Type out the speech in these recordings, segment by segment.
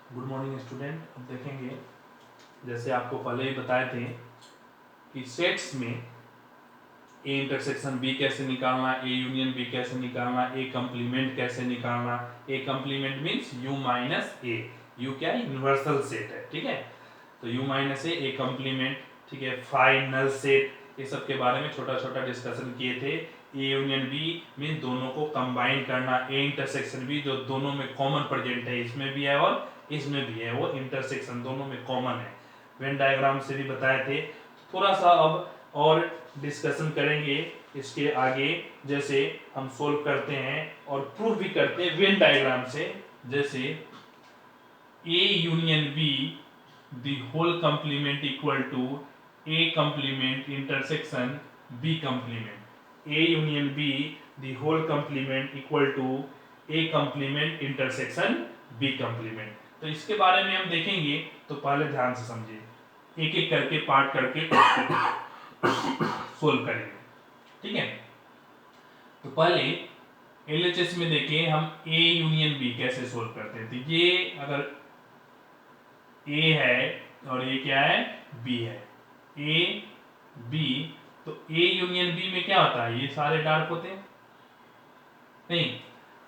Good morning student. अब देखेंगे, जैसे आपको पहले ही बताए थे कि सेट्स में ए इंटरसेक्शन बी कैसे निकालना, ए यूनियन बी कैसे निकालना, ए कंप्लीमेंट कैसे निकालना। A complement means U minus A. U क्या है? यूनिवर्सल सेट है, ठीक है। तो यू माइनस ए कंप्लीमेंट, ठीक है। फाइनल सेट, ये सब के बारे में छोटा छोटा डिस्कशन किए थे। ए यूनियन बी मीन दोनों को कंबाइन करना, ए इंटरसेक्शन बी जो दोनों में कॉमन प्रेजेंट है, इसमें भी है और इसमें भी है, वो इंटरसेक्शन दोनों में कॉमन है। वेन डायग्राम से भी बताए थे। थोड़ा सा अब और डिस्कशन करेंगे इसके आगे, जैसे हम सोल्व करते हैं और प्रूफ भी करते हैं वेन डायग्राम से। जैसे A union B the whole complement equal to A complement intersection B complement. A union B the whole complement equal to A complement intersection B complement. तो इसके बारे में हम देखेंगे, तो पहले ध्यान से समझिए, एक एक करके पार्ट करके सोल्व करेंगे, ठीक है। तो पहले एलएचएस में देखें हम ए यूनियन बी कैसे सोल्व करते हैं। तो ये अगर ए है और ये क्या है? बी है। ए बी, तो ए यूनियन बी में क्या होता है? ये सारे डार्क होते हैं नहीं।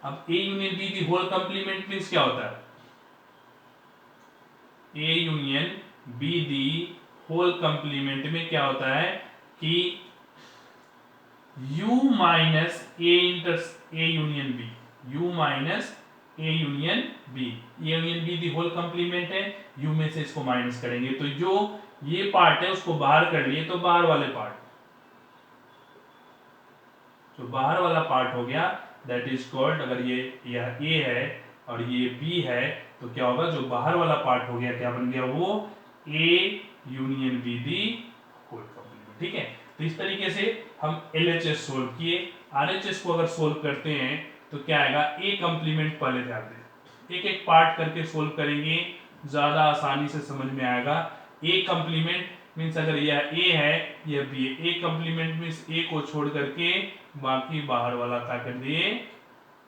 अब A union B the whole complement means क्या होता है? A union B the whole complement में क्या होता है कि u minus A union B, u minus A union B. A union B the whole complement है, u में से इसको माइनस करेंगे तो जो ये पार्ट है उसको बाहर कर लिए, तो बाहर वाले पार्ट, जो बाहर वाला पार्ट हो गया दैट इज कॉल्ड, अगर ये यह a है और ये b है तो क्या होगा? जो बाहर वाला पार्ट हो गया क्या बन गया? वो a union b the whole complement, ठीक है। तो इस तरीके से हम LHS सोल्व किए। RHS को अगर सोल्व करते हैं तो क्या आएगा? ए कंप्लीमेंट पहले ध्यान दें, एक एक पार्ट करके सोल्व करेंगे, ज्यादा आसानी से समझ में आएगा। ए कंप्लीमेंट मीन्स अगर यह ए है यह बी है, ए कंप्लीमेंट मीन्स ए को छोड़ करके बाकी बाहर वाला क्या कर दिए?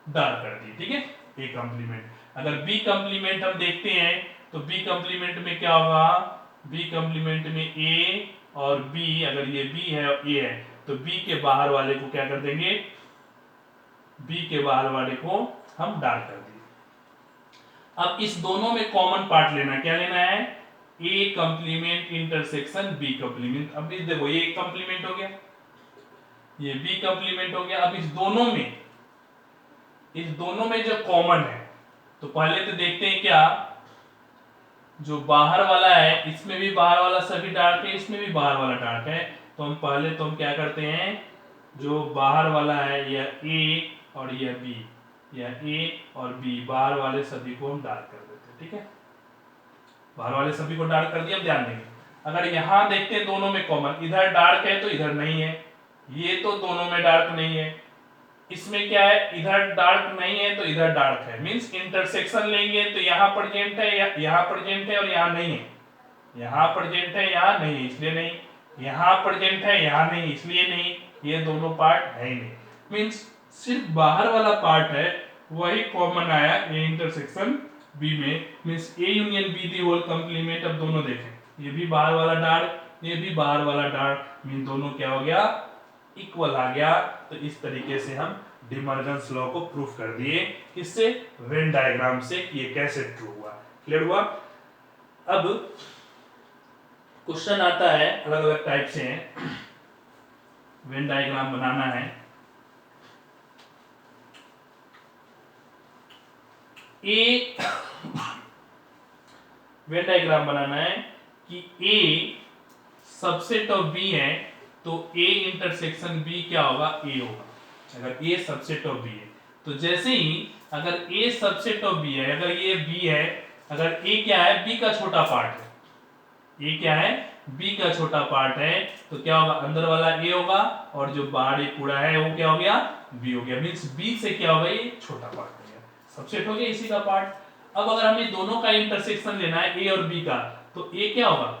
डार्क कर दिए, ठीक है। ए कंप्लीमेंट। अगर बी कंप्लीमेंट हम देखते हैं तो बी कंप्लीमेंट में क्या होगा? बी कंप्लीमेंट में ए और बी, अगर ये बी है और ए है तो बी के बाहर वाले को क्या कर देंगे? बी के बाहर वाले को हम डार्क कर दिए। अब इस दोनों में कॉमन पार्ट लेना, क्या लेना है? ए कंप्लीमेंट इंटरसेक्शन बी कंप्लीमेंट। अब इस देखो, ये एक कंप्लीमेंट हो गया, ये बी कंप्लीमेंट हो गया। अब इस दोनों में जो कॉमन है, तो पहले तो देखते हैं क्या, जो बाहर वाला है इसमें भी बाहर वाला सभी डार्क है, इसमें भी बाहर वाला डार्क है। तो हम पहले तो हम क्या करते हैं, जो बाहर वाला है यह ए और यह बी, यह ए और बी, बाहर वाले सभी को हम डार्क कर देते हैं, ठीक है। बाहर वाले सभी को डार्क कर दिया। अब ध्यान देंगे, अगर यहां देखते हैं दोनों में कॉमन, इधर डार्क है तो इधर नहीं है, ये तो दोनों में डार्क नहीं है, इसमें क्या है? इधर डार्क नहीं है तो इधर डार्क है, मींस इंटरसेक्शन लेंगे तो यहाँ प्रेजेंट है, यहाँ प्रेजेंट है और यहाँ नहीं है, यहाँ प्रेजेंट है यहाँ नहीं है इसलिए नहीं, यहाँ प्रेजेंट है यहाँ नहीं इसलिए नहीं, ये दोनों पार्ट है ही नहीं। मींस सिर्फ बाहर वाला पार्ट है वही कॉमन आया ए इंटरसेक्शन बी में, means A union B the whole complement. अब दोनों देखें, ये भी बाहर वाला डार्क, ये भी बाहर वाला डार्क, मीन दोनों क्या हो गया? इक्वल आ गया। तो इस तरीके से हम डिमर्जेंस लॉ को प्रूफ कर दिए, किससे? वेन डायग्राम से, कि ये कैसे ट्रू हुआ। क्लियर हुआ? अब क्वेश्चन आता है, अलग अलग टाइप से हैं, वेन डायग्राम बनाना है। ए वेन डायग्राम बनाना है कि ए सबसेट ऑफ बी है तो ए इंटरसेक्शन बी क्या होगा? ए होगा। अगर ए सबसेट ऑफ बी है तो जैसे ही अगर ए सबसेट ऑफ बी है, अगर ये बी है, अगर ए क्या है? बी का छोटा पार्ट है, ए क्या है? बी का छोटा पार्ट है, तो क्या होगा? अंदर वाला ए होगा और जो बाहर एक पूरा है वो क्या हो गया? बी हो गया। मींस बी से क्या होगा? ये छोटा पार्ट हो गया, सबसेट हो गया इसी का पार्ट। अब अगर हमें दोनों का इंटरसेक्शन लेना है ए और बी का, तो ए क्या होगा?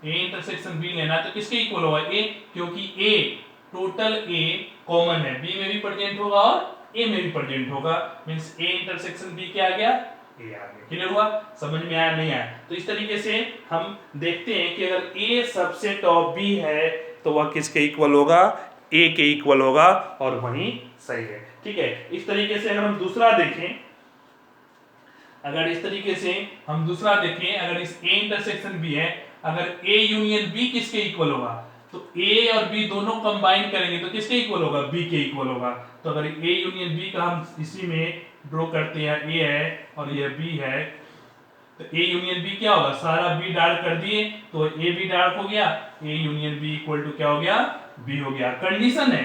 ए इंटरसेक्शन बी लेना है तो किसके इक्वल होगा? ए, क्योंकि ए टोटल ए कॉमन है, बी में भी प्रेजेंट होगा और ए में भी प्रेजेंट होगा, मींस ए इंटरसेक्शन बी क्या आ गया? ए आ गया। क्लियर हुआ? समझ में आया नहीं आया? तो इस तरीके से हम देखते हैं कि अगर ए सबसेट ऑफ बी है तो वह किसके इक्वल होगा? ए के इक्वल होगा, और वही सही है। ठीक है, इस तरीके से अगर हम दूसरा देखें, अगर इस तरीके से हम दूसरा देखें, अगर इस ए इंटरसेक्शन बी है, अगर ए यूनियन बी किसके इक्वल होगा? तो ए और बी दोनों कंबाइन करेंगे तो किसके इक्वल होगा? बी के इक्वल होगा। तो अगर ए यूनियन बी का हम इसी में ड्रॉ करते हैं, ए है और ये बी है, तो ए यूनियन बी क्या होगा? सारा बी डार्क कर दिए तो ए बी डार्क हो गया, A union B equal to क्या हो गया? बी हो गया। कंडीशन है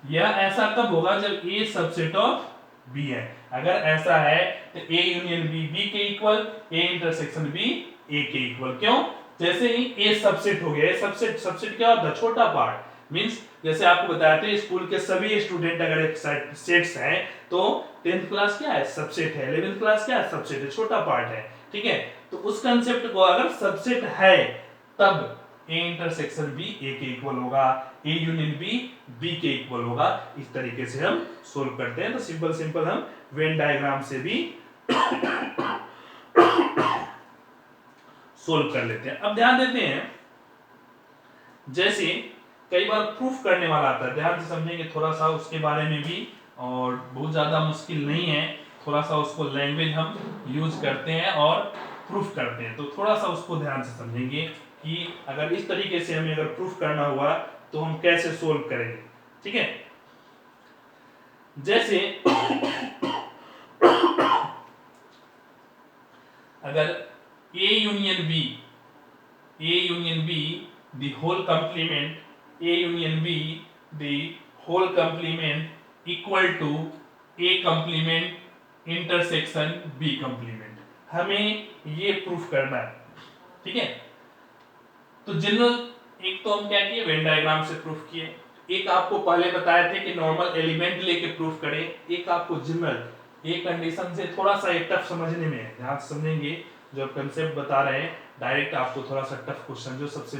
यह ऐसा कब होगा? जब ए सबसेट ऑफ बी है। अगर ऐसा है तो ए यूनियन बी बी के इक्वल, ए इंटरसेक्शन बी ए के इक्वल। क्यों? जैसे ही ए सबसेट हो गया, सबसेट सबसेट क्या होता है? छोटा पार्ट। मींस जैसे आपको बताया था स्कूल के सभी स्टूडेंट अगर एक सेट्स हैं तो 10th क्लास क्या है? सबसेट है। 11th क्लास क्या है? सबसेट है, छोटा पार्ट है। ठीक है, तो उस कंसेप्ट को अगर सबसेट है तब ए इंटरसेक्शन बी ए के इक्वल होगा, ए यूनियन बी बी के इक्वल होगा। इस तरीके से हम सोल्व करते हैं। तो सिंपल सिंपल हम वेन डायग्राम से भी सोल्व कर लेते हैं। अब ध्यान देते हैं, जैसे कई बार प्रूफ करने वाला आता है, ध्यान से समझेंगे थोड़ा सा उसके बारे में भी, और बहुत ज्यादा मुश्किल नहीं है। थोड़ा सा उसको लैंग्वेज हम यूज करते हैं और प्रूफ करते हैं, तो थोड़ा सा उसको ध्यान से समझेंगे कि अगर इस तरीके से हमें अगर प्रूफ करना हुआ तो हम कैसे सोल्व करेंगे। ठीक है, जैसे अगर A union B the whole complement, A union B the whole complement equal to A complement intersection B complement, हमें ये प्रूफ करना है। ठीक है, तो जनरल एक तो हम क्या किए? वेन डायग्राम से प्रूफ किए। एक आपको पहले बताए थे कि नॉर्मल एलिमेंट लेके प्रूफ करें, एक आपको जनरल। ये कंडीशन से थोड़ा सा एक टफ समझने में है, ध्यान समझेंगे जो कंसेप्ट बता रहे हैं। डायरेक्ट आपको थोड़ा सा टफ क्वेश्चन जो सबसे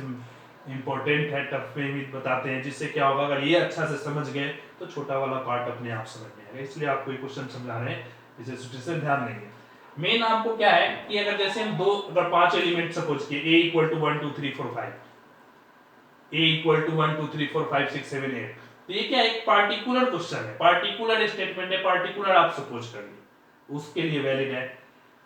इंपॉर्टेंट है टफ में भी बताते हैं, जिससे क्या होगा अगर ये अच्छा से समझ गए तो छोटा वाला पार्ट अपने आप समझ में आएगा। इसलिए आपको ये क्वेश्चन समझा रहे हैं, इसे सिचुएशन ध्यान देंगे। मेन आपको क्या है कि अगर जैसे हम अगर 5 एलिमेंट सपोज किए, a equal to 1 2 3 4 5, a equal to 1 2 3 4 5 6 7 8, तो ये क्या एक पार्टिकुलर क्वेश्चन है, पार्टिकुलर स्टेटमेंट है, पार्टिकुलर आप सपोज करिए, उसके लिए वैलिड है।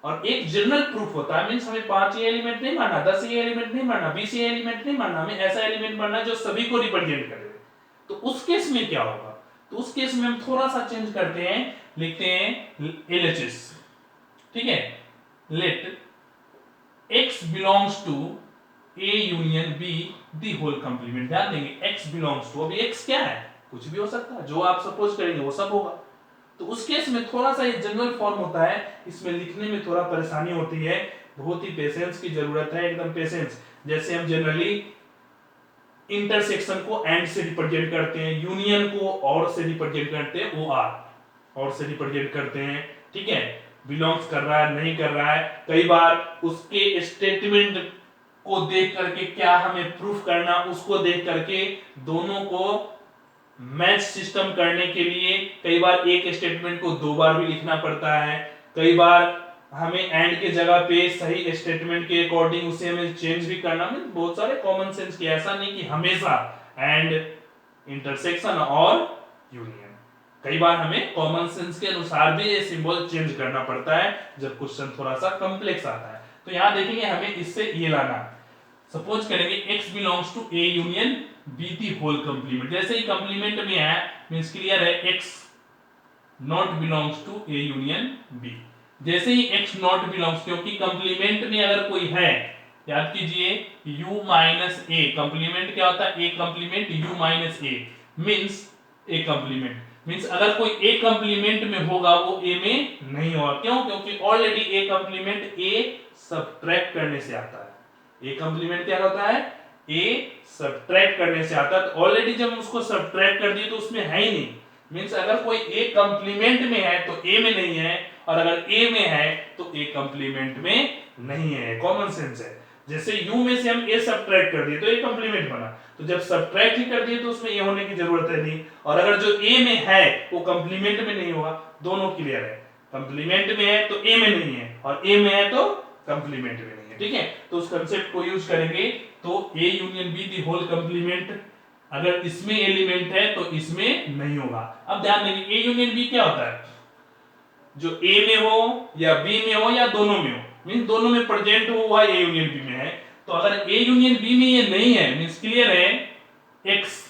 और एक जनरल प्रूफ होता है, मींस हमें 5 ये एलिमेंट नहीं मानना, 10 ये एलिमेंट नहीं मानना, 20 ये एलिमेंट नहीं मानना, हमें ऐसा एलिमेंट मानना जो सभी को रिप्रेजेंट करे। तो उस केस में क्या होगा? तो उस केस में हम थोड़ा सा चेंज करते हैं, लिखते हैं LHS। ठीक है, let x belongs to a union b the whole complement। ध्यान देंगे x belongs to, अभी x क्या है? कुछ भी हो सकता है, जो आप सपोज करेंगे वो सब होगा। तो उस केस में थोड़ा सा ये जनरल फॉर्म होता है, इसमें लिखने में थोड़ा परेशानी होती है, बहुत ही पेशेंस की जरूरत है, एकदम पेशेंस। जैसे हम जनरली इंटरसेक्शन को एंड से रिप्रेजेंट करते हैं, यूनियन को और से रिप्रेजेंट करते हैं, OR और से रिप्रेजेंट करते हैं। ठीक है, बिलोंग्स कर रहा है नहीं कर रहा है, कई बार उसके स्टेटमेंट को देख करके क्या हमें प्रूफ करना, उसको देख करके दोनों को मैच सिस्टम करने के लिए कई बार एक स्टेटमेंट को 2 बार भी लिखना पड़ता है, कई बार हमें एंड के जगह पे सही स्टेटमेंट के अकॉर्डिंग उसे हमें चेंज भी करना, में बहुत सारे कॉमन सेंस की, ऐसा नहीं कि हमेशा एंड इंटरसेक्शन और यूनियन, कई बार हमें कॉमन सेंस के अनुसार भी ये सिंबल चेंज करना पड़ता है जब क्वेश्चन थोड़ा सा कॉम्प्लेक्स आता है। तो यहां देखेंगे हमें इससे ये लाना, सपोज करेंगे x belongs to a union b the whole complement. जैसे ही कंप्लीमेंट में है मींस क्लियर है x not belongs to a union b। जैसे ही x नॉट बिलोंग्स, क्योंकि कंप्लीमेंट में अगर कोई है, याद कीजिए u माइनस a, कंप्लीमेंट क्या होता है? a complement u minus a means a complement, means अगर कोई a कंप्लीमेंट में होगा वो a में नहीं होगा। क्यों? क्योंकि already a complement a subtract करने से आता है। a कंप्लीमेंट क्या होता है? a सब्ट्रैक्ट करने से आता है, तो ऑलरेडी जब उसको सब्ट्रैक्ट कर दिए तो उसमें है ही नहीं, मींस अगर कोई a कंप्लीमेंट में है तो a में नहीं है, और अगर a में है तो a कंप्लीमेंट में नहीं है, कॉमन सेंस है। जैसे u में से हम a सब्ट्रैक्ट कर दिए तो a कंप्लीमेंट बना, तो जब सब्ट्रैक्ट ही कर दिए तो उसमें a होने की जरूरत है नहीं, और अगर जो a में है वो कंप्लीमेंट में नहीं होगा, दोनों क्लियर है। कंप्लीमेंट में है तो ए में नहीं है, और ए में है तो कंप्लीमेंट में नहीं है, ठीक है। तो उस कंसेप्ट को यूज करेंगे, तो A union B the whole complement, अगर इसमें एलिमेंट है तो इसमें नहीं होगा। अब ध्यान देंगे ए यूनियन बी क्या होता है, जो ए में हो या बी में हो या दोनों में हो, मींस दोनों में प्रेजेंट हो वह ए यूनियन बी में है। तो अगर ए यूनियन बी में ये नहीं है, मींस क्लियर है एक्स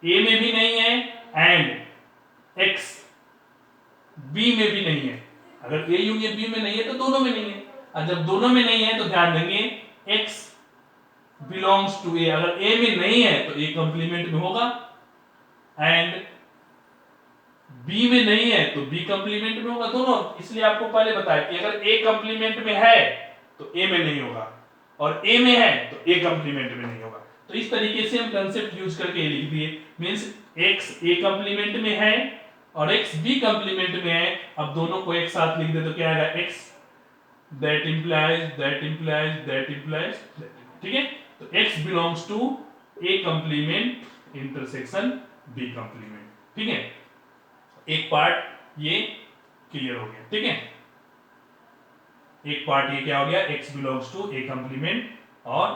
ए में भी नहीं है एंड एक्स बी में भी नहीं है। अगर ए यूनियन बी में नहीं है तो दोनों में नहीं है, और जब दोनों में नहीं है तो ध्यान देंगे एक्स बिलोंग्स टू ए, अगर ए में नहीं है तो ए कंप्लीमेंट में होगा, एंड बी में नहीं है तो बी कंप्लीमेंट में होगा, दोनों। इसलिए आपको पहले बताया कि अगर ए कंप्लीमेंट में है तो ए में नहीं होगा, और ए में है तो ए कंप्लीमेंट में नहीं होगा। तो इस तरीके से हम कंसेप्ट यूज करके लिख दिए, मींस एक्स ए कंप्लीमेंट में है और एक्स बी कंप्लीमेंट में है। अब दोनों को एक साथ लिख दे तो क्या आएगा, X that implies that implies that implies, ठीक है। तो x belongs to a complement intersection b complement, ठीक है। एक पार्ट ये क्लियर हो गया, ठीक है। एक पार्ट ये क्या हो गया, x belongs to a complement, और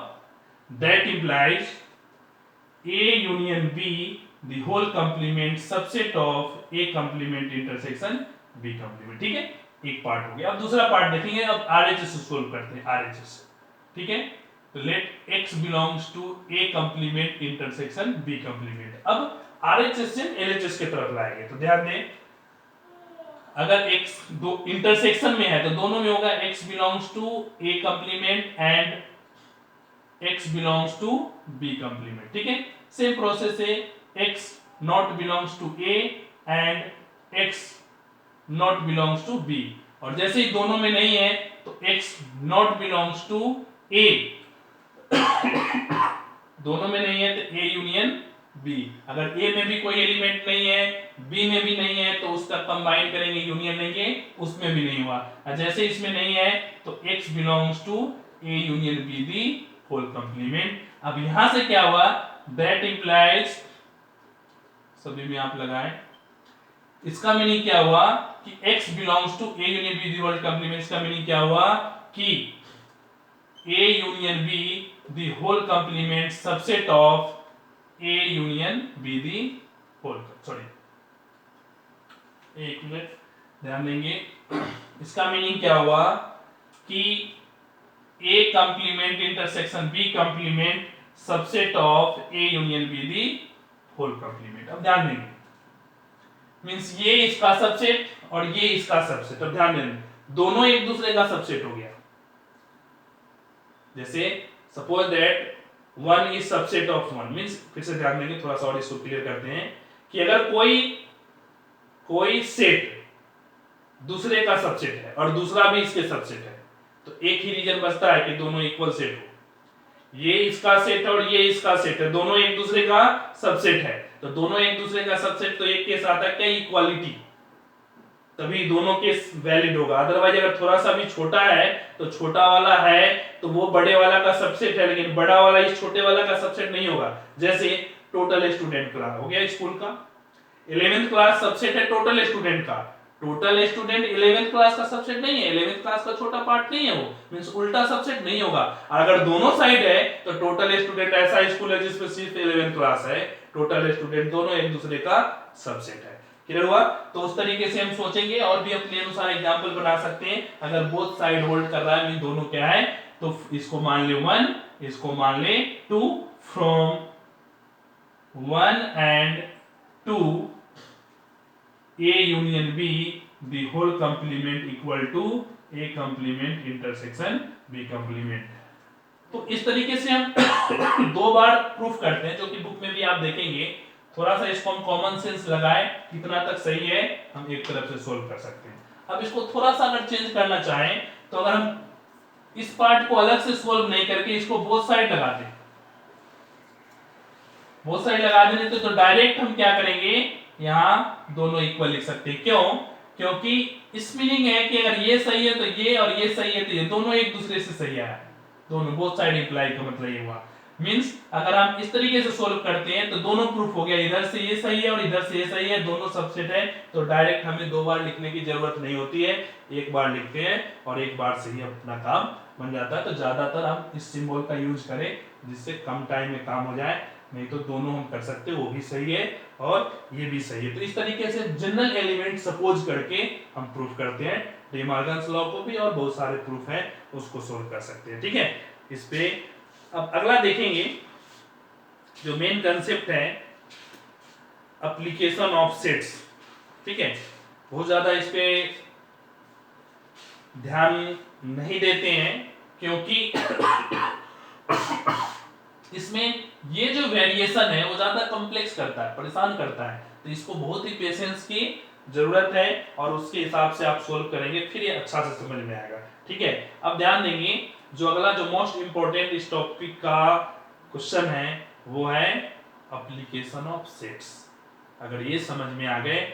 that implies a union b the whole complement subset of a complement intersection b complement, ठीक है। एक पार्ट हो गया। अब दूसरा पार्ट देखेंगे, अब RHS से सोल्व करते हैं, RHS, ठीक है। तो let x belongs to a complement intersection b complement. अब RHS से LHS की तरफ लाएंगे, तो ध्यान दें अगर x दो इंटरसेक्शन में है तो दोनों में होगा x belongs to a complement and x belongs to b complement, ठीक है। सेम प्रोसेस है, x not belongs to a and x not belongs to b, और जैसे ही दोनों में नहीं है तो x not belongs to a, दोनों में नहीं है तो a यूनियन b। अगर a में भी कोई एलिमेंट नहीं है, b में भी नहीं है, तो उसका कंबाइन करेंगे, यूनियन लेंगे, उसमें भी नहीं हुआ। और जैसे इसमें नहीं है तो x belongs to a union b the whole complement. अब यहां से क्या हुआ, दैट इंप्लाइज, सभी में आप लगाएं, इसका मीनिंग क्या हुआ कि x belongs to a union b the whole complement, इसका मीनिंग क्या हुआ कि a union b the whole complement subset of a union b the whole, sorry एक मिनट ध्यान देंगे, इसका मीनिंग क्या हुआ कि a complement intersection b complement subset of a union b the whole complement. अब ध्यान देंगे, मींस ये इसका सबसेट और ये इसका सबसेट। अब ध्यान देना दोनों एक दूसरे का सबसेट हो गया। जैसे suppose that one is subset of one, means फिर से ध्यान देंगे, थोड़ा सा और इसको क्लियर करते हैं कि अगर कोई सेट दूसरे का सबसेट है और दूसरा भी इसके सबसेट है, तो एक ही रीजन बचता है कि दोनों इक्वल सेट हो। ये इसका सेट और ये इसका सेट है, दोनों एक दूसरे का सबसेट है, तो दोनों एक दूसरे का सबसेट, तो एक केस आता है क्या, इक्वालिटी, तभी दोनों केस वैलिड होगा। अदरवाइज अगर थोड़ा सा भी छोटा है तो छोटा वाला है तो वो बड़े वाला का सबसेट है, लेकिन बड़ा वाला इस छोटे वाला का सबसेट नहीं होगा। जैसे टोटल स्टूडेंट क्लास हो गया स्कूल का, 11th क्लास सबसेट है टोटल स्टूडेंट का, टोटल स्टूडेंट 11th क्लास का सबसेट नहीं है, 11th क्लास का छोटा पार्ट नहीं है, वो मींस उल्टा सबसेट नहीं होगा। और अगर दोनों साइड है तो टोटल स्टूडेंट ऐसा स्कूल है जिसमें सिर्फ 11th क्लास है, टोटल स्टूडेंट दोनों एक दूसरे का सबसेट है। क्लियर हुआ? तो उस तरीके से हम सोचेंगे और भी अपने अनुसार एग्जांपल बना सकते हैं। अगर बोथ साइड होल्ड कर रहा है मीन दोनों क्या है, तो इसको मान ले 1, इसको मान ले 2, from 1 and 2 A union B the whole complement equal to A complement intersection B complement। तो इस तरीके से हम दो बार प्रूफ करते हैं, जो कि बुक में भी आप देखेंगे। थोड़ा सा इसको हम कॉमन सेंस लगाएं, कितना तक सही है हम एक तरफ से सोल्व कर सकते हैं। अब इसको थोड़ा सा अगर चेंज करना चाहें तो अगर हम इस पार्ट को अलग से सोल्व नहीं करके इसको बोथ साइड लगा दें, बोथ साइड लगा देने तो डायरेक्ट हम क्या करेंगे, यहाँ दोनों इक्वल लिख सकते हैं। क्यों? क्योंकि इस मीनिंग है कि अगर ये सही है तो ये और ये सही है तो ये दोनों एक दूसरे से सही है, दोनों बोथ साइड इंप्लाई का मतलब ये हुआ। मींस अगर हम इस तरीके से सोल्व करते हैं तो दोनों प्रूफ हो गया, इधर से ये सही है और इधर से ये सही है, दोनों सबसेट है, तो डायरेक्ट हमें दो बार लिखने की जरूरत नहीं होती है, एक बार लिखते हैं और एक बार से ही अपना काम बन जाता है। तो ज्यादातर हम इस सिंबल का यूज करें जिससे कम टाइम में काम हो जाए, नहीं तो दोनों हम कर सकते हैं, वो भी सही है और ये भी सही है। तो इस तरीके से जनरल एलिमेंट सपोज करके हम प्रूफ करते हैं, डी मॉर्गन्स लॉ को भी, और बहुत सारे प्रूफ है उसको सोल्व कर सकते हैं। ठीक है, इस पे अब अगला देखेंगे जो मेन कंसेप्ट है एप्लीकेशन ऑफ सेट्स। ठीक है, बहुत ज्यादा इस पे ध्यान नहीं देते हैं क्योंकि इसमें ये जो वेरिएशन है वो ज्यादा कॉम्प्लेक्स करता है, परेशान करता है, तो इसको बहुत ही पेशेंस की जरूरत है और उसके हिसाब से आप सोल्व करेंगे फिर ये अच्छा से समझ में आएगा। ठीक है, अब ध्यान देंगे जो अगला जो मोस्ट इंपॉर्टेंट इस टॉपिक का क्वेश्चन है वो है एप्लीकेशन ऑफ सेट्स। अगर ये समझ में आ गए,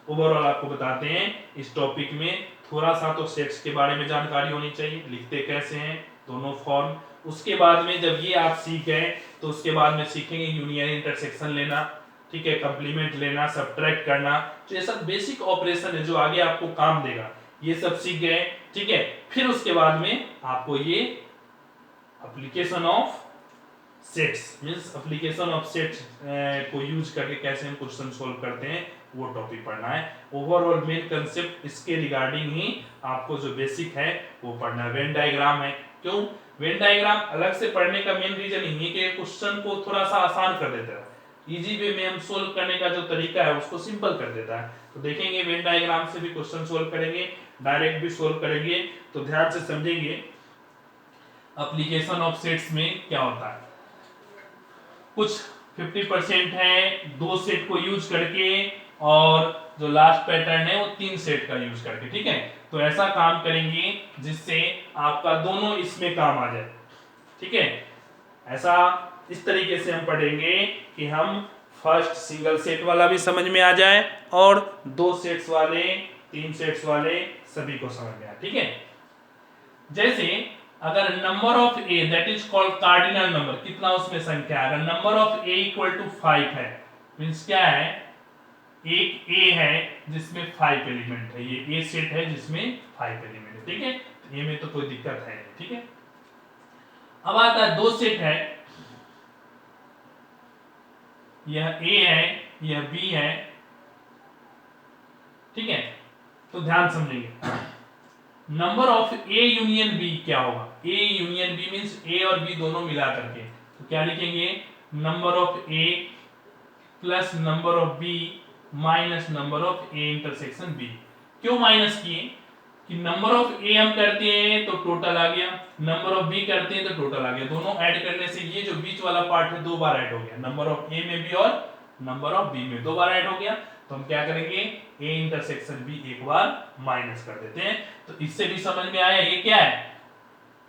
ओवरऑल आपको बताते हैं इस टॉपिक में थोड़ा सा तो सेट्स के बारे में जानकारी होनी चाहिए, लिखते कैसे हैं दोनों फॉर्म, उसके बाद में जब ये आप सीख गए तो उसके बाद में सीखेंगे यूनियन इंटरसेक्शन लेना, ठीक है, कंप्लीमेंट लेना, सब्ट्रैक्ट करना, तो ये सब बेसिक ऑपरेशन है जो आगे आपको काम देगा, ये सब सीख गए। ठीक है, फिर उसके बाद में आपको ये application of sets means application of sets को यूज करके कैसे हम क्वेश्चन सोल्व करते हैं वो टॉपिक पढ़ना है। ओवरऑल मेन कंसेप्ट इसके रिगार्डिंग ही आपको जो बेसिक है वो पढ़ना है। वेन डायग्राम है, क्यों वेन डायग्राम अलग से पढ़ने का मेन रीजन ये कि क्वेश्चन को थोड़ा सा आसान कर देता है, इजी वे में हम सोल्व करने का जो तरीका है उसको सिंपल कर देता है। तो देखेंगे वेन डायग्राम से भी क्वेश्चन सोल्व करेंगे, डायरेक्ट भी सोल्व करेंगे, तो ध्यान से समझेंगे एप्लीकेशन ऑफ सेट्स में क्या होता है। कुछ 50% है दो सेट को यूज करके और जो लास्ट पैटर्न है वो तीन सेट का यूज करके। ठीक है, तो ऐसा काम करेंगे जिससे आपका दोनों इसमें काम आ जाए। ठीक है, ऐसा इस तरीके से हम पढ़ेंगे कि हम फर्स्ट सिंगल सेट वाला भी समझ में आ जाए और दो सेट्स वाले, तीन सेट्स वाले सभी को समझ में आए। ठीक है, जैसे अगर number of A that is called cardinal number, कितना उसमें संख्या है, अगर number of A equal to 5 है, मींस क्या है, एक ए है जिसमें 5 एलिमेंट है, ये ए सेट है जिसमें 5 एलिमेंट है। ठीक है, ए में तो कोई दिक्कत है नहीं। ठीक है, अब आता है दो सेट है, यह ए है यह बी है। ठीक है, तो ध्यान समझेंगे number of A union B क्या होगा, A union B means A और बी दोनों मिला करके, तो क्या लिखेंगे, number of A plus number of B minus number of A intersection B. क्यों माइनस किए कि नंबर ऑफ ए हम करते हैं तो टोटल आ गया, नंबर ऑफ बी करते हैं तो टोटल आ गया, दोनों ऐड करने से ये जो बीच वाला पार्ट है दो बार ऐड हो गया, नंबर ऑफ ए में भी और नंबर ऑफ बी में दो बार ऐड हो गया। तो हम क्या करेंगे, ए इंटरसेक्शन बी एक बार माइनस कर देते हैं। तो इससे भी समझ में आया ये क्या है,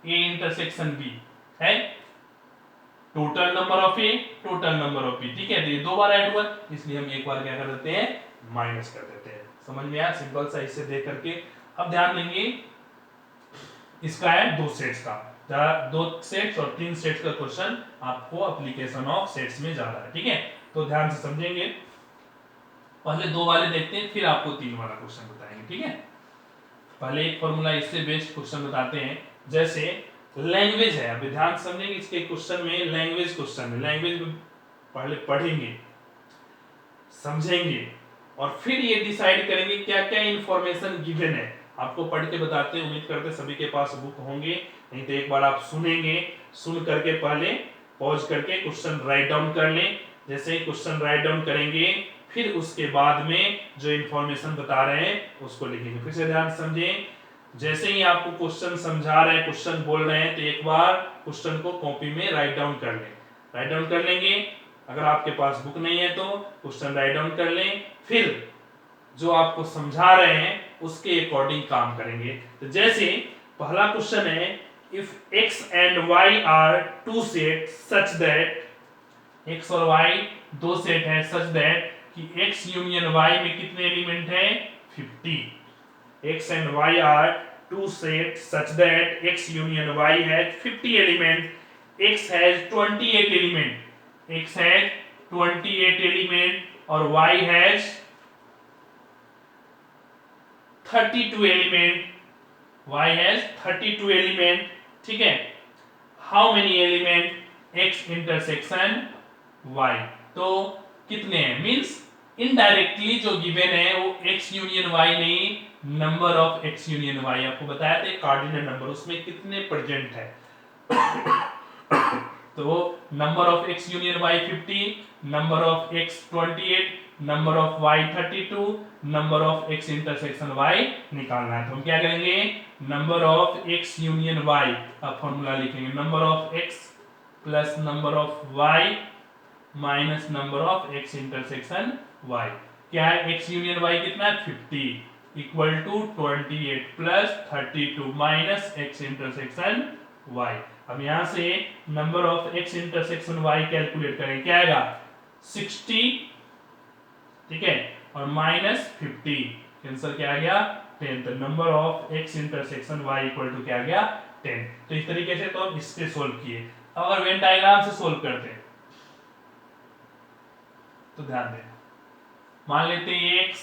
ए इंटरसेक्शन बी है total number of A total number of B. ठीक है, तो ये दो बार ऐड हुआ इसलिए हम एक बार क्या कर देते हैं, माइनस कर देते हैं। समझ में आया, सिंपल सा इससे देख करके। अब ध्यान देंगे इसका है दो सेट्स का, दो सेट्स और तीन सेट्स का क्वेश्चन आपको एप्लीकेशन ऑफ सेट्स में जा रहा है। ठीक है, तो ध्यान से समझेंगे, पहले दो वाले देखते हैं फिर आपको तीन वाला क्वेश्चन बताएंगे। ठीक है, पहले एक फॉर्मूला इससे बेस्ड क्वेश्चन बताते हैं, जैसे लैंग्वेज है, अभी ध्यान समझेंगे इसके क्वेश्चन में लैंग्वेज क्वेश्चन है, लैंग्वेज में पहले पढ़ेंगे समझेंगे और फिर ये डिसाइड करेंगे क्या क्या इंफॉर्मेशन गिवन है। आपको पढ़ के बताते हैं, उम्मीद करते सभी के पास बुक होंगे, नहीं तो एक बार आप सुनेंगे, सुन करके पहले पॉज करके क्वेश्चन राइट डाउन कर लें। जैसे ही क्वेश्चन राइट डाउन करेंगे फिर उसके बाद में जो इंफॉर्मेशन बता रहे हैं उसको लिखेंगे। फिर से ध्यान समझें, जैसे ही आपको क्वेश्चन समझा रहे हैं, क्वेश्चन बोल रहे हैं, तो एक बार क्वेश्चन को कॉपी में राइट डाउन कर लें, राइट डाउन कर लेंगे। अगर आपके पास बुक नहीं है तो क्वेश्चन राइट डाउन कर लें, फिर जो आपको समझा रहे हैं उसके अकॉर्डिंग काम करेंगे। तो जैसे पहला क्वेश्चन है, if x and y are two sets such that x और y दो सेट है such that कि x यूनियन y में कितने एलिमेंट हैं 50। x and y are two sets such that x union y has 50 element x has 28 element, x has 28 element और y has 32 element, y has 32 element, ठीक है। How many element? x intersection y, तो कितने हैं? Means indirectly जो given है वो x union y नहीं, number of x union y। आपको बताया था कार्डिनल नंबर, उसमें कितने प्रेजेंट है तो number of x union y 50, number of x 28, number of y 32, number of x intersection y निकालना है। तो हम क्या करेंगे? Number of x union y, अब फॉर्मूला लिखेंगे number of x plus number of y minus number of x intersection y। क्या है? x यूनियन y कितना है? 50 equal to 28 plus 32 minus x intersection y। अब यहां से number of x intersection y calculate करें, क्या आएगा? 60, ठीक है, और माइनस 50 कैंसिल, क्या आ गया? 10। तो number of x intersection y equal to क्या आ गया? 10। तो इस तरीके से तो हम इससे सोल्व किए। अगर वेन डायग्राम से सोल्व करते हैं तो ध्यान दें, मान लेते हैं x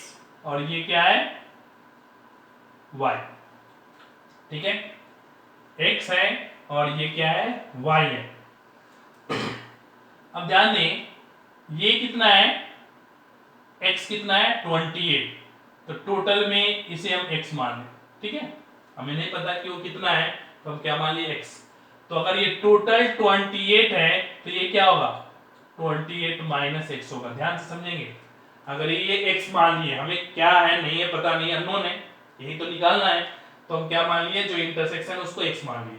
और ये क्या है? y, ठीक है, x है और ये क्या है? y है। अब ध्यान दें, ये कितना है? x कितना है? 28। तो टोटल में इसे हम x मान लें, ठीक है, हमें नहीं पता कि वो कितना है, तो हम क्या मान लिए? x। तो अगर ये टोटल 28 है तो ये क्या होगा? 28 माइनस x होगा। ध्यान से समझेंगे, अगर ये x मान लिए, हमें क्या है नहीं है, पता नहीं, अननोन है, यही तो निकालना है, तो हम क्या मान लिए? जो इंटरसेक्शन है उसको x मान लिए।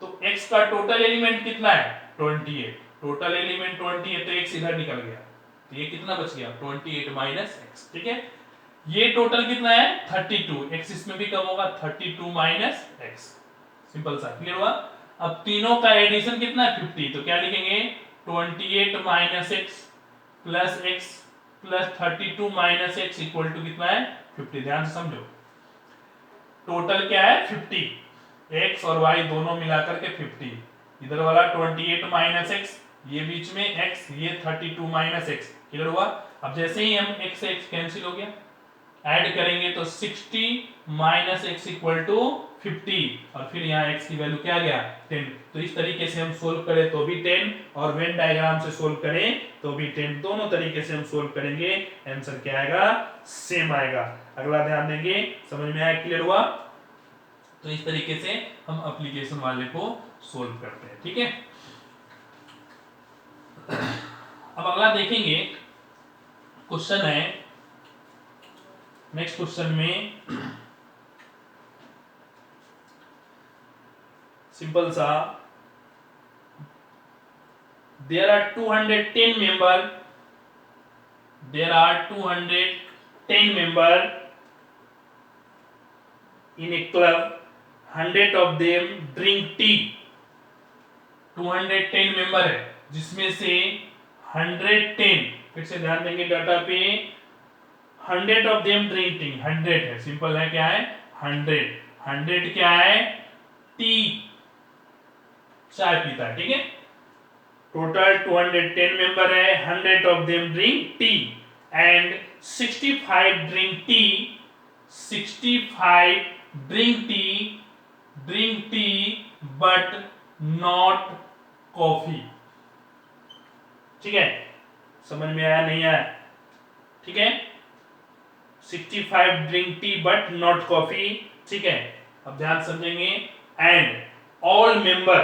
तो x का टोटल एलिमेंट कितना है? 28। टोटल एलिमेंट 28, तो x इधर निकल गया, तो ये कितना बच गया? 28 माइनस x, ठीक है। ये टोटल कितना है? 32, x इसमें भी कम होगा, 32 माइनस x। सिंपल सा, क्लियर हुआ। अब तीनों का एडिशन कितना है? 50। तो क्या लिखेंगे? 28 minus x plus x plus 32 minus x equal to कितना है? 50। ध्यान से समझो, टोटल क्या है? 50, x और y दोनों मिलाकर के 50, इधर वाला 28 माइनस x, ये बीच में x, ये 32 माइनस x, क्लियर हुआ। अब जैसे ही हम x से x कैंसिल हो गया, ऐड करेंगे तो 60 माइनस x इक्वल टू 50 और फिर यहाँ x की वैल्यू क्या आ गया? 10। तो इस तरीके से हम सोल्व करें तो भी 10 और वेन डायग्राम से सोल्व करें तो भी 10, दोनों तरीके से हम सोल्व करेंगे, आंसर क्या आएगा? सेम आएगा। अगला ध्यान देंगे, समझ में आया? क्लियर हुआ? तो इस तरीके से हम एप्लीकेशन वाले को सोल्व करते हैं, ठीक है। अब अगला देखेंगे, क्वेश्चन है, नेक्स्ट क्वेश्चन में सिंपल सा, there are 210 member, there are 210 member in a club, 100 of them drink tea। 210 member है जिसमें से 110, फिर से ध्यान देंगे डाटा पे, 100 of them drink tea, 100 है, सिंपल है, क्या है? 100 क्या है? टी, चाय पीता है, ठीक है। टोटल 210 मेंबर है, 100 of them drink tea and 65 drink tea, 65 drink tea but not coffee, ठीक है। समझ में आया नहीं आया? ठीक है, 65 drink tea but not coffee, ठीक है। अब ध्यान समझेंगे, and all member,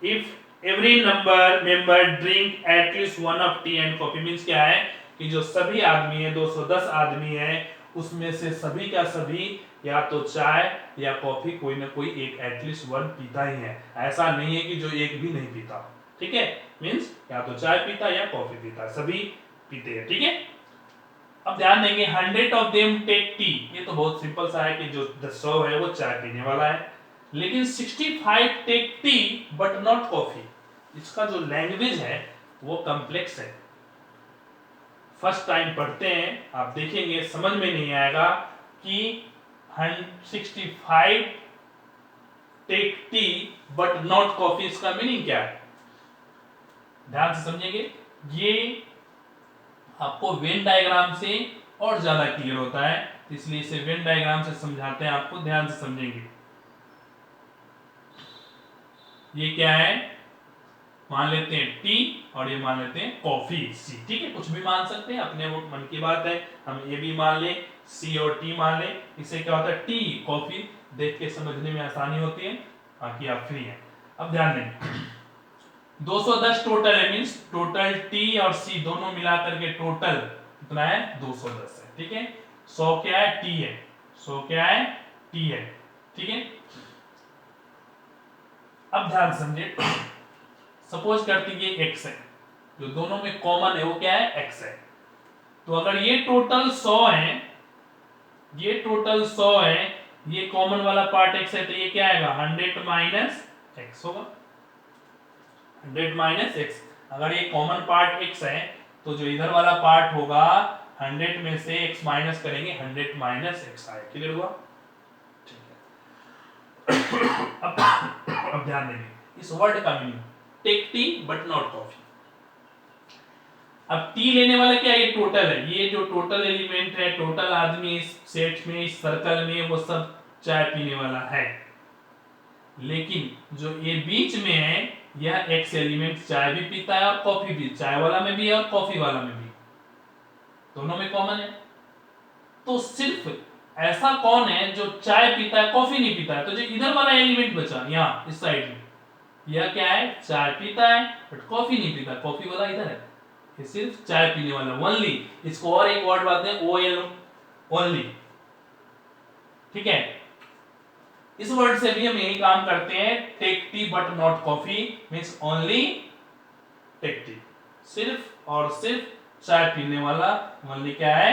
if every member drink at least one of tea and coffee, means क्या है कि जो सभी आदमी है, 210 आदमी है, उसमें से सभी का सभी या तो चाय या कॉफी कोई ना कोई एक एटलीस्ट वन पीता ही है। ऐसा नहीं है कि जो एक भी नहीं पीता, ठीक है, मींस या तो चाय पीता या कॉफी पीता, सभी पीते हैं, ठीक है। अब ध्यान देंगे, 100 ऑफ देम टेक टी, ये तो बहुत सिंपल सा है कि जो 100 है वो चाय पीने वाला है, लेकिन 65 take tea but not coffee, इसका जो लैंग्वेज है वो कॉम्प्लेक्स है। फर्स्ट टाइम पढ़ते हैं, आप देखेंगे समझ में नहीं आएगा कि 65 take tea but not coffee, इसका मीनिंग क्या है। ध्यान से समझेंगे, ये आपको वेन डायग्राम से और ज्यादा क्लियर होता है, इसलिए इसे वेन डायग्राम से समझाते हैं आपको, ध्यान से समझेंगे। ये क्या है, मान लेते हैं टी और ये मान लेते हैं कॉफी सी, ठीक है, कुछ भी मान सकते हैं, अपने वो मन की बात है, हम ये भी मान ले, सी और टी मान ले। इससे क्या होता है, टी कॉफी, देख के समझने में आसानी होती है, बाकी आप फ्री हैं। अब ध्यान दें, 210 टोटल है, मींस टोटल टी और सी दोनों मिलाकर के टोटल कितना है, 210 है, ठीक है। 100 क्या है, टी है, 100 क्या है, टी है, ठीक है। अब ध्यान समझिए, सपोज करते हैं ये x है, जो दोनों में कॉमन है वो क्या है, x है। तो अगर ये टोटल 100 है, ये टोटल 100 है, ये कॉमन वाला पार्ट x है, तो ये क्या आएगा, 100 माइनस x होगा, 100 माइनस x। अगर ये कॉमन पार्ट x है, तो जो इधर वाला पार्ट होगा 100 में से x माइनस करेंगे, 100 माइनस x आएगा, क्लियर हुआ, ठीक है। अब ध्यान देंगे इस वर्ड का meaning, take tea but not coffee. अब टी लेने वाला क्या है, ये टोटल है, ये जो टोटल एलिमेंट है, टोटल आदमी इस सेट में, इस सर्कल में, वो सब चाय पीने वाला है। लेकिन जो ये बीच में है, यह एक्स एलिमेंट चाय भी पीता है और कॉफी भी, चाय वाला में भी और कॉफी वाला में भी, दोनों में कॉमन है। तो सिर्फ ऐसा कौन है जो चाय पीता है कॉफी नहीं पीता है, तो जो इधर वाला एलिमेंट बचा यहाँ इस साइड में, यह क्या है, चाय पीता है बट कॉफी नहीं पीता, कॉफी वाला इधर है, ये सिर्फ चाय पीने वाला, ओनली। इसको और एक वर्ड बात है, OL, ओनली, ठीक है। इस वर्ड से भी हम यही काम करते हैं, take tea but not coffee, means only take tea, सिर्फ और सिर्फ चाय पीने वाला, ओनली क्या है,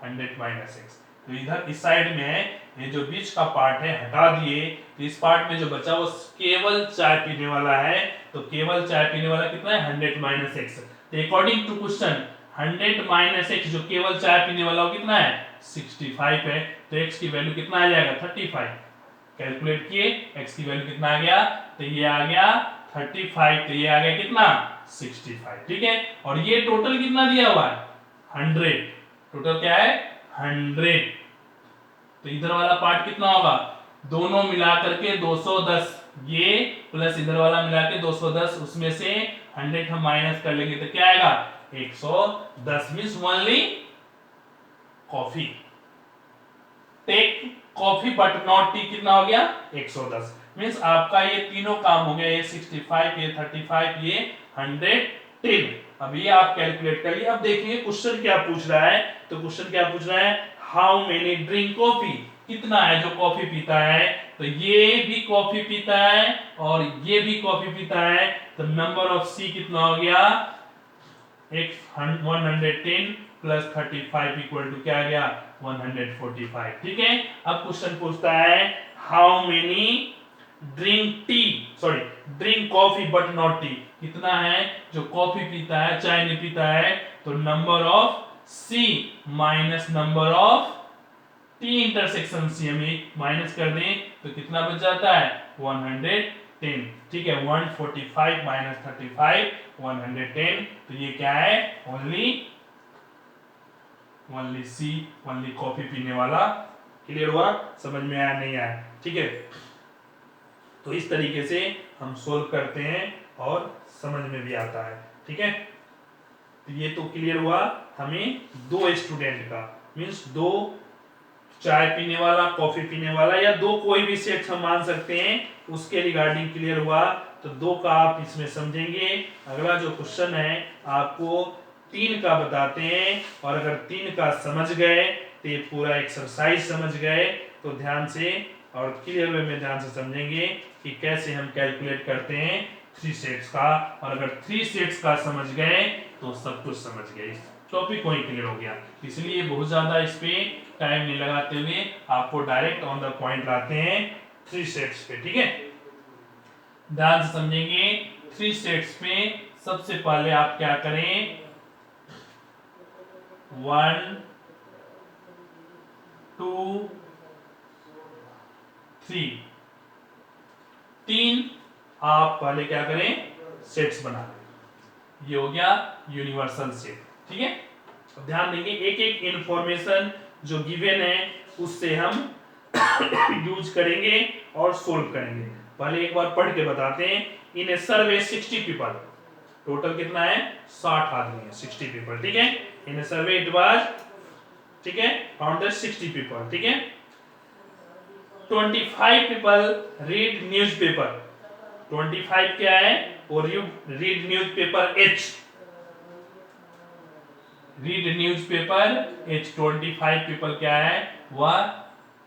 100 माइनस x। तो इधर इस साइड में ये जो बीच का पार्ट है हटा दिए, तो इस पार्ट में जो बचा वो केवल चाय पीने वाला है, तो केवल चाय पीने वाला कितना है, 100 माइनस x। तो according to question 100 minus x, जो केवल चाय पीने वाला वो कितना है, 65 है, तो x की वैल्यू कितना आ जाएगा, 35। कैलकुलेट किए, x की वैल्यू कितना आ गया, तो ये आ गया 35, तो ये आ गया कितना, 65, ठीक है। और ये टोटल कितना दिया हुआ है, 100, टोटल क्या है, 100। तो इधर वाला पार्ट कितना होगा, दोनों मिलाकर के 210, ये प्लस इधर वाला मिला के 210, उसमें से 100 हम माइनस कर लेंगे, तो क्या आएगा, 110, means only coffee, take coffee but not tea, कितना हो गया, 110, मींस आपका ये तीनों काम हो गया, ये 65, ये 35, ये 110। अब ये आप कैलकुलेट करिए। अब देखिए क्वेश्चन क्या पूछ रहा है, तो क्वेश्चन क्या पूछ रहा है, हाउ मेनी ड्रिंक कॉफी, कितना है जो कॉफी पीता है, तो ये भी कॉफी पीता है और ये भी कॉफी पीता है, तो नंबर ऑफ सी कितना हो गया, 110 प्लस 35 इक्वल टू क्या आ गया, 145, ठीक है। अब क्वेश्चन पूछता है how many drink tea, sorry drink coffee but not tea, कितना है जो कॉफी पीता है चाय नहीं पीता है, तो number of C minus number of T intersection C, हम माइनस कर दें तो कितना बच जाता है, 110, ठीक है। 145 माइनस 35, 110, तो ये क्या है, ओनली सी, ओनली कॉफी पीने वाला। क्लियर हुआ, समझ में आया नहीं आया, ठीक है। तो इस तरीके से हम सोल्व करते हैं और समझ में भी आता है, ठीक है। तो ये तो क्लियर हुआ हमें दो स्टूडेंट का, मींस दो चाय पीने वाला, कॉफी पीने वाला, या दो कोई भी सेट हम मान सकते हैं, उसके रिगार्डिंग क्लियर हुआ। तो दो का आप इसमें समझेंगे। अगला जो क्वेश्चन है आपको 3 का बताते हैं, और अगर 3 का समझ गए तो ये पूरा एक्सरसाइज समझ गए, तो ध्यान से और क्लियर वे में ध्यान से समझेंगे कि कैसे हम कैलकुलेट करते हैं 3 सेट्स का, और अगर 3 सेट्स का समझ गए तो सब कुछ समझ गए, टॉपिक वही क्लियर हो गया। इसलिए बहुत ज्यादा इस पे टाइम नहीं लगाते हुए आपको डायरेक्ट ऑन द पॉइंट लाते हैं 3 सेट्स पे, ठीक है। ध्यान से समझेंगे 3 सेट्स में सबसे पहले आप क्या करें, 1 2 3, 3 आप पहले क्या करें, सेट्स बना लें। ये हो गया यूनिवर्सल सेट। ठीक है, अब ध्यान देंगे एक एक इंफॉर्मेशन जो गिवन है उससे हम यूज करेंगे और सोल्व करेंगे। पहले एक बार पढ़ के बताते हैं। इन ए सर्वे 60 पीपल, टोटल कितना है 60 आदमी है, 60 पीपल। ठीक है, इन ए सर्वे इट वाज, ठीक है, फाउंड दैट 60 पीपल। ठीक है, 25 पीपल रीड न्यूज़पेपर। 25 क्या है, और you read newspaper H, read newspaper H. 25 people क्या है, वह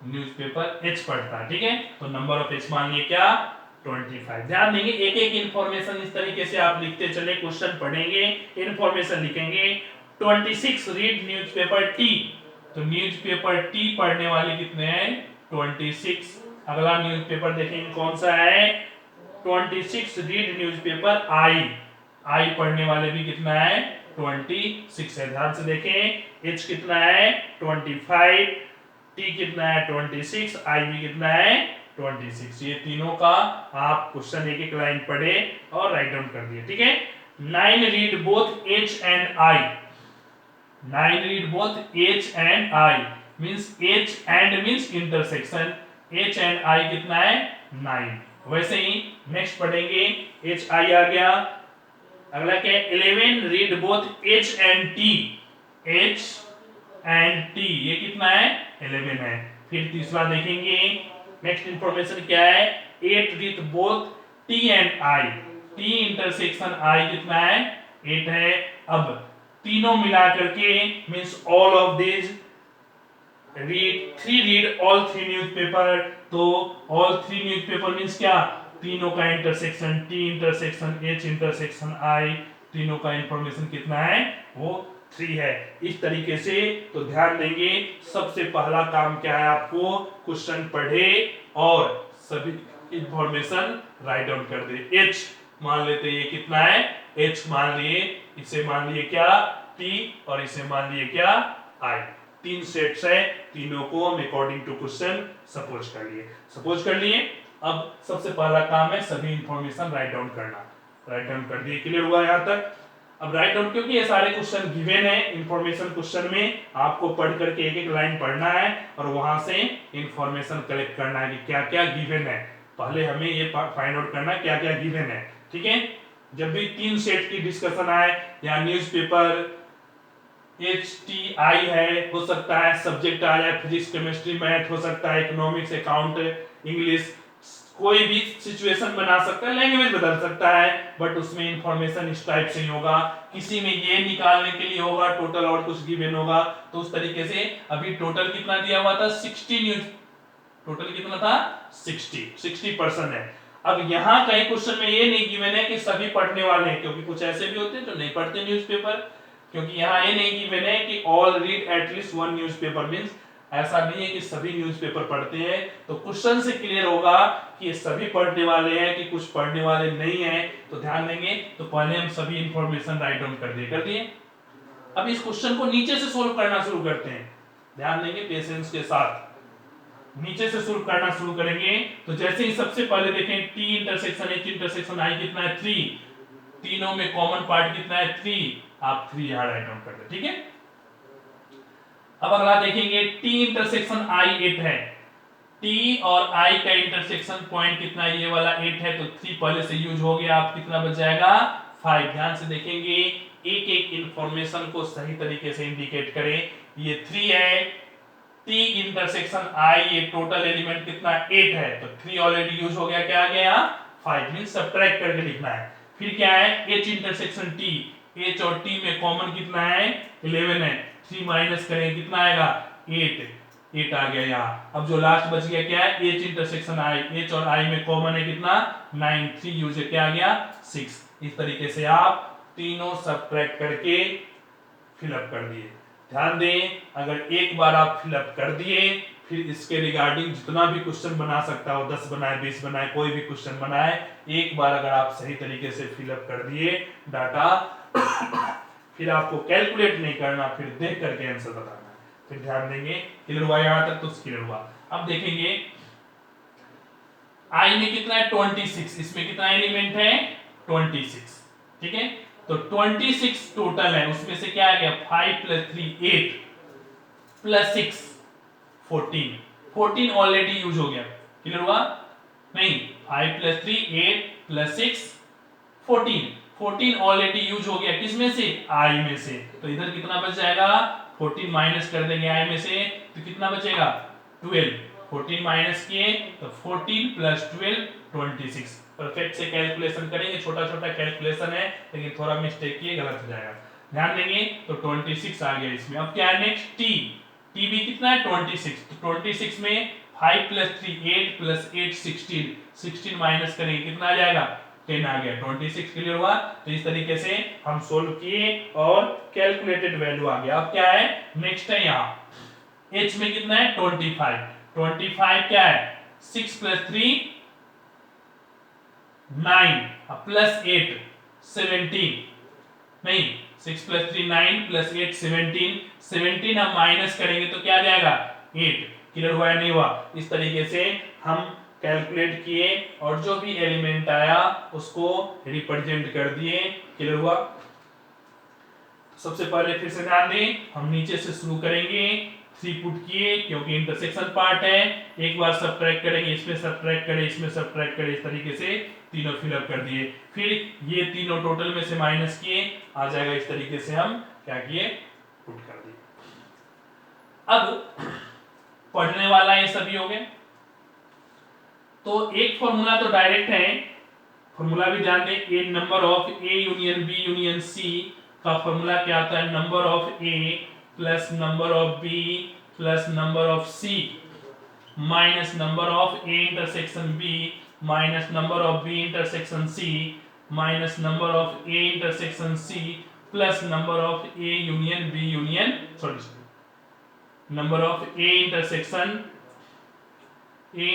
न्यूज़पेपर एच पढ़ता है। ठीक है, तो नंबर ऑफ एच मान लिए क्या 25। ध्यान देंगे एक एक इंफॉर्मेशन इस तरीके से आप लिखते चले, क्वेश्चन पढ़ेंगे इंफॉर्मेशन लिखेंगे। 26 रीड न्यूज़पेपर टी, तो न्यूज़पेपर टी पढ़ने वाले कितने हैं 26। अगला न्यूज़पेपर देखेंगे कौन सा है 26 रीड न्यूज़पेपर आई, आई पढ़ने वाले भी कितना है 26 है। ध्यान से देखें एच कितना है 25, टी कितना है 26, आई भी कितना है 26। ये तीनों का आप क्वेश्चन एक एक लाइन पढ़े और राइट डाउन कर दिए। ठीक है, 9 read both H and I, 9 read both H and I means H and means intersection, H and I कितना है 9। वैसे ही नेक्स्ट पढ़ेंगे एच आई आ गया। अगला क्या है 11 read both H and T, H and T ये कितना है 11 है। फिर तीसरा देखेंगे नेक्स्ट इंफॉर्मेशन क्या है 8 with both T and I, T intersection I कितना है 8 है। अब तीनों मिला करके means all of this read 3 read all 3 newspaper, तो ऑल 3 न्यूज़पेपर मींस क्या तीनों का intersection T intersection H intersection I, तीनों का इंफॉर्मेशन कितना है वो 3 है। इस तरीके से तो ध्यान देंगे सबसे पहला काम क्या है आपको क्वेश्चन पढ़े और सभी इंफॉर्मेशन राइट डाउन कर दे। एच मान लेते ये कितना है एच मान लिए, इसे मान लिए क्या टी और इसे मान लिए क्या आई। 3 सेट्स है, तीनों को हम अकॉर्डिंग टू क्वेश्चन सपोज कर लिए। अब सबसे पहला काम है सभी इंफॉर्मेशन राइट डाउन करना, राइट डाउन कर दिए। क्लियर हुआ यहाँ तक। अब राइट डाउन क्योंकि ये सारे क्वेश्चन गिवन है इंफॉर्मेशन क्वेश्चन में, आपको पढ़ करके एक एक लाइन पढ़ना है और वहां से इंफॉर्मेशन कलेक्ट करना है कि क्या क्या गिवन है। पहले हमें ये फाइंड आउट करना है क्या क्या गिवन है। ठीक है, जब भी 3 सेट की डिस्कशन आए या न्यूज़पेपर एच टी आई है, हो सकता है सब्जेक्ट आ जाए फिजिक्स केमिस्ट्री मैथ, हो सकता है इकोनॉमिक्स अकाउंट इंग्लिश, कोई भी सिचुएशन बना सकता है, लैंग्वेज बदल सकता है, बट उसमें इंफॉर्मेशन इस टाइप से ही होगा। किसी में ये निकालने के लिए होगा टोटल और कुछ गिवन होगा, तो उस तरीके से अभी टोटल कितना दिया हुआ था 60 न्यूज, टोटल कितना था 60% है। अब यहाँ कई क्वेश्चन में ये नहीं गिवन है कि सभी पढ़ने वाले हैं, क्योंकि कुछ ऐसे भी होते हैं जो नहीं पढ़ते न्यूज़पेपर, क्योंकि यहाँ ये नहीं गिवन है कि all read at least 1 newspaper, means ऐसा नहीं है कि सभी न्यूज़पेपर पढ़ते हैं। तो क्वेश्चन से क्लियर होगा कि ये सभी पढ़ने वाले हैं कि कुछ पढ़ने वाले नहीं हैं। तो ध्यान देंगे, तो पहले हम सभी इंफॉर्मेशन राइट डाउन कर दिए। अब इस क्वेश्चन को नीचे से सोल्व करना शुरू करते हैं। ध्यान देंगे पेशेंस के साथ, नीचे से सोल्व करना शुरू करेंगे। तो जैसे ही सबसे पहले देखें T intersection H intersection I कितना है 3, तीनों में कॉमन पार्ट कितना है 3, आप 3 यहां राइट डाउन कर दे। ठीक है, अब अगला देखेंगे T इंटरसेक्शन I 8 है, T और I का इंटरसेक्शन पॉइंट कितना है ये वाला 8 है, तो 3 पहले से यूज हो गया, आप कितना बच जाएगा 5। ध्यान से देखेंगे एक एक इंफॉर्मेशन को सही तरीके से इंडिकेट करें। ये 3 है, T इंटरसेक्शन I ये टोटल एलिमेंट कितना 8 है, तो 3 ऑलरेडी यूज हो गया, क्या आ गया 5, मींस सब्ट्रैक्ट करके लिखना है। फिर क्या है H इंटरसेक्शन T, H और T में कॉमन कितना है 11 है, 3 माइनस करें कितना आएगा 8 आ गया यहाँ। अब जो लास्ट बच गया क्या है H इंटरसेक्शन I, H और I में कॉमन है कितना 9, 3 यूज है क्या आ गया 6। इस तरीके से आप तीनों सब्ट्रैक्ट करके फिलअप कर दिए। ध्यान दें, अगर एक बार आप फिलअप कर दिए फिर इसके रिगार्डिंग जितना भी क्वेश्चन बना सकता हो, 10 बनाए 20 बनाए कोई भी क्वेश्चन बनाए, एक बार अगर आप सही तरीके से फिलअप कर दिए डाटा फिर आपको कैलकुलेट नहीं करना, फिर देख करके आंसर बताना है। फिर ध्यान देंगे, क्लियर हुआ यहाँ तक, तो क्लियर हुआ। अब देखेंगे आई में कितना है 26, इसमें कितना एलिमेंट है 26। ठीक है, तो 26 टोटल है, उसमें से क्या आ गया 5 प्लस 3 8 प्लस 6 14 14 ऑलरेडी यूज हो गया। क्लियर हुआ? नहीं, 5 प्लस 3 8 प्लस 6 14 14 ऑलरेडी यूज हो गया, किसमें से आई में से। तो इधर कितना बच जाएगा 14 माइनस कर देंगे आई में से, तो कितना बचेगा 12 14 माइनस किए तो 14 प्लस 12 26। परफेक्ट से कैलकुलेशन करेंगे, छोटा छोटा कैलकुलेशन है लेकिन थोड़ा मिस्टेक किए गलत हो जाएगा, ध्यान देंगे। तो 26 आ गया इसमें। अब क्या है नेक्स्ट टी, टी भी कितना है 26। तो 26 में 5 प्लस 3 8 प्लस 8 16 16 माइनस करेंगे कितना आ जाएगा 10 आ गया। 26 क्लियर हुआ? तो इस तरीके से हम सोल्व किए और कैलकुलेटेड वैल्यू आ गया। अब क्या है नेक्स्ट है यहाँ h में कितना है 25 25 क्या है 6 प्लस 3 9 प्लस 8 17 नहीं 6 प्लस 3 9 प्लस 8 17 17 हम माइनस करेंगे तो क्या आ जाएगा 8। क्लियर हुआ या नहीं हुआ? इस तरीके से हम कैलकुलेट किए और जो भी एलिमेंट आया उसको रिप्रेजेंट कर दिए। क्लियर हुआ? सबसे पहले फिर से ध्यान दें, हम नीचे से शुरू करेंगे, 3 पुट किए क्योंकि इंटरसेक्शन पार्ट है, एक बार सब्ट्रैक्ट करेंगे, इसमें सब्ट्रैक्ट करें, इसमें सब्ट्रैक्ट करें, इस तरीके से तीनों फिलअप कर दिए। फिर ये तीनों टोटल में से माइनस किए, आ जाएगा इस तरीके से हम क्या किए पुट कर दिए। अब पढ़ने वाला ये सभी हो गए। तो एक फॉर्मूला तो डायरेक्ट है, फॉर्मूला भी ध्यान दें, A number of A union B union C का फॉर्मूला क्या आता है number of A plus number of B plus number of C minus number of A intersection B minus number of B intersection C minus number of A intersection C plus number of A union B union number of A intersection B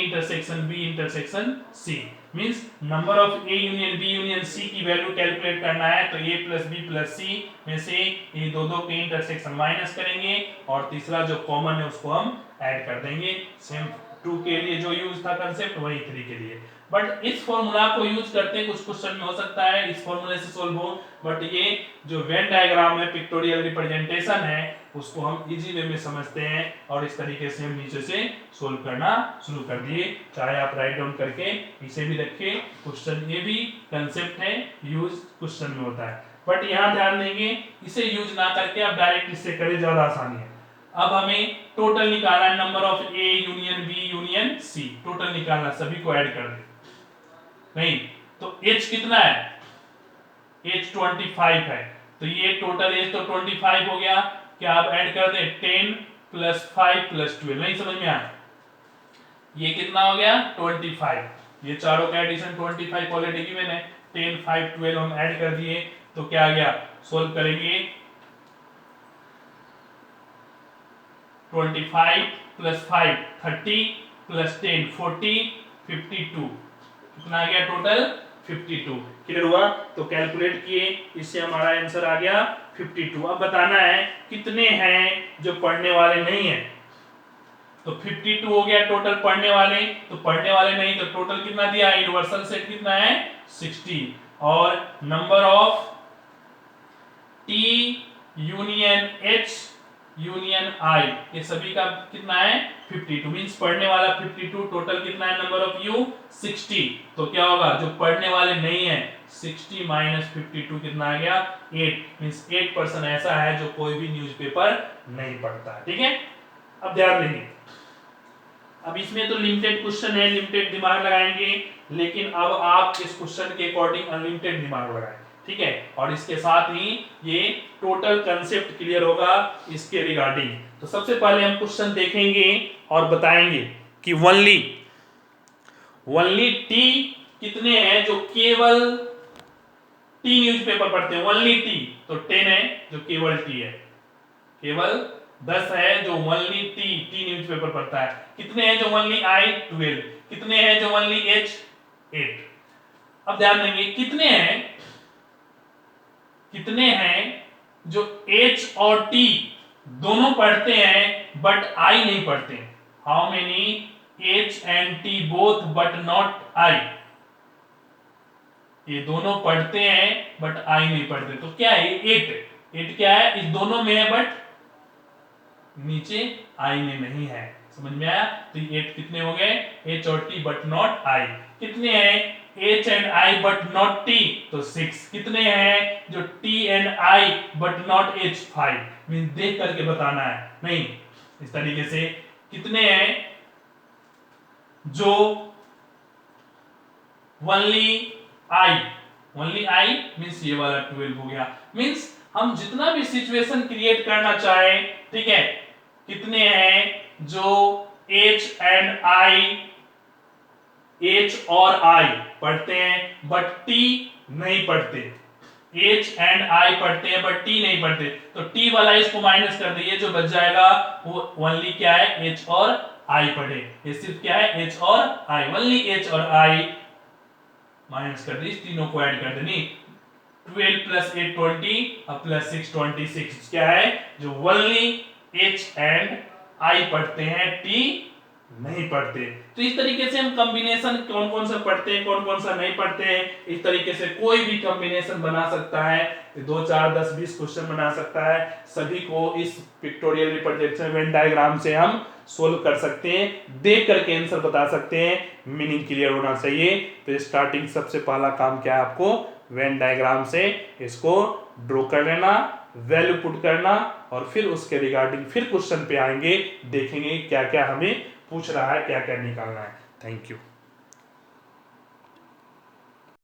intersection C means number of A union B union C की value calculate करना है तो A plus B plus C में से ये दो के intersection minus करेंगे और तीसरा जो कॉमन है उसको हम ऐड कर देंगे। सेम 2 के लिए जो यूज था कंसेप्ट वही 3 के लिए। बट इस फॉर्मूला को यूज करते कुछ क्वेश्चन में हो सकता है इस फॉर्मूले से सोल्व हो, बट ये जो वेन डायग्राम है पिक्टोरियल रिप्रेजेंटेशन है उसको हम इजी वे में समझते हैं और इस तरीके से हम नीचे से सोल्व करना शुरू कर दिए। चाहे आप राइट डाउन करके इसे भी रखें, क्वेश्चन ये भी कंसेप्ट है यूज क्वेश्चन में होता है, बट यहाँ ध्यान देंगे इसे यूज ना करके आप डायरेक्ट इससे करें ज्यादा आसानी है। अब हमें टोटल निकालना है number of A union B union C, total निकालना, सभी को ऐड कर दे। नहीं तो h कितना है h 25 है तो ये टोटल h तो 25 हो गया, क्या आप ऐड कर दे 10 प्लस 5 प्लस 12, नहीं समझ में आया? ये कितना हो गया 25, ये चारों का एडिशन 25 ऑलरेडी गिवन है, 10 5 12 हम ऐड कर दिए तो क्या आ गया, सोल्व करेंगे 25 प्लस 5 30 प्लस 10 40 52, कितना आ गया टोटल 52। क्लियर हुआ? तो कैलकुलेट किए, इससे हमारा आंसर आ गया 52। अब बताना है कितने हैं जो पढ़ने वाले नहीं हैं, तो 52 हो गया टोटल पढ़ने वाले, तो पढ़ने वाले नहीं तो टोटल कितना दिया यूनिवर्सल सेट कितना है 60 और number of T union H union I ये सभी का कितना है 52 मींस पढ़ने वाला 52, टोटल कितना है नंबर ऑफ यू 60, तो क्या होगा जो पढ़ने वाले नहीं है 60 माइनस 52 कितना आ गया 8 मींस 8% ऐसा है जो कोई भी न्यूज़पेपर नहीं पढ़ता। ठीक है, अब ध्यान देंगे, अब इसमें तो लिमिटेड क्वेश्चन है, लिमिटेड दिमाग लगाएंगे, लेकिन अब आप इस क्वेश्चन के अकॉर्डिंग अनलिमिटेड दिमाग लगाएं। ठीक है, और इसके साथ ही ये टोटल कंसेप्ट क्लियर होगा इसके रिगार्डिंग। तो सबसे पहले हम क्वेश्चन देखेंगे और बताएंगे कि ओनली टी कितने हैं जो केवल टी न्यूज़पेपर पढ़ते हैं, ओनली टी तो 10 है जो केवल टी है, केवल 10 है जो ओनली टी न्यूज़पेपर पढ़ता है, कितने हैं जो ओनली आई 12, कितने हैं जो ओनली एच 8। अब ध्यान देंगे कितने हैं जो H और T दोनों पढ़ते हैं बट I नहीं पढ़ते, how many H and T both but not I, ये दोनों पढ़ते हैं बट आई नहीं पढ़ते, तो क्या है 8 क्या है, इस दोनों में है बट नीचे आई में नहीं है। समझ में आया? तो 8 कितने हो गए, एच और टी बट नॉट आई। कितने हैं H and I but not T, तो 6। कितने हैं जो T and I but not H, 5। Mean देख करके बताना है, नहीं इस तरीके से। कितने हैं जो ओनली आई मीन्स ये वाला 12 हो गया। मीन्स हम जितना भी सिचुएशन क्रिएट करना चाहें, ठीक है, कितने हैं जो एच एंड आई, एच और आई पढ़ते हैं बट टी नहीं पढ़ते। एच एंड आई पढ़ते हैं बट टी नहीं पढ़ते, तो टी वाला इसको माइनस कर दीजिए, जो बच जाएगा वो ओनली क्या है एच और आई पढ़े। ये सिर्फ क्या है एच और आई, ओनली एच और आई माइनस कर दी, तीनों को ऐड कर देनी। 12 प्लस 8 20 और प्लस 6 26 क्या है जो ओनली एच एंड आई पढ़ते हैं, टी नहीं पढ़ते। तो इस तरीके से हम कॉम्बिनेशन कौन कौन सा पढ़ते हैं, कौन कौन सा नहीं पढ़ते हैं, इस तरीके से कोई भी कॉम्बिनेशन बना सकता है। 2 4 10 20 क्वेश्चन बना सकता है। सभी को इस पिक्टोरियल रिप्रेजेंटेशन वेन डायग्राम से हम सोल्व कर सकते हैं, देख करके आंसर बता सकते हैं। मीनिंग क्लियर होना चाहिए। तो स्टार्टिंग सबसे पहला काम क्या है, आपको वेन डायग्राम से इसको ड्रॉ कर लेना, वैल्यू पुट करना, और फिर उसके रिगार्डिंग फिर क्वेश्चन पे आएंगे, देखेंगे क्या क्या हमें पूछ रहा है, क्या क्या निकालना है। Thank you.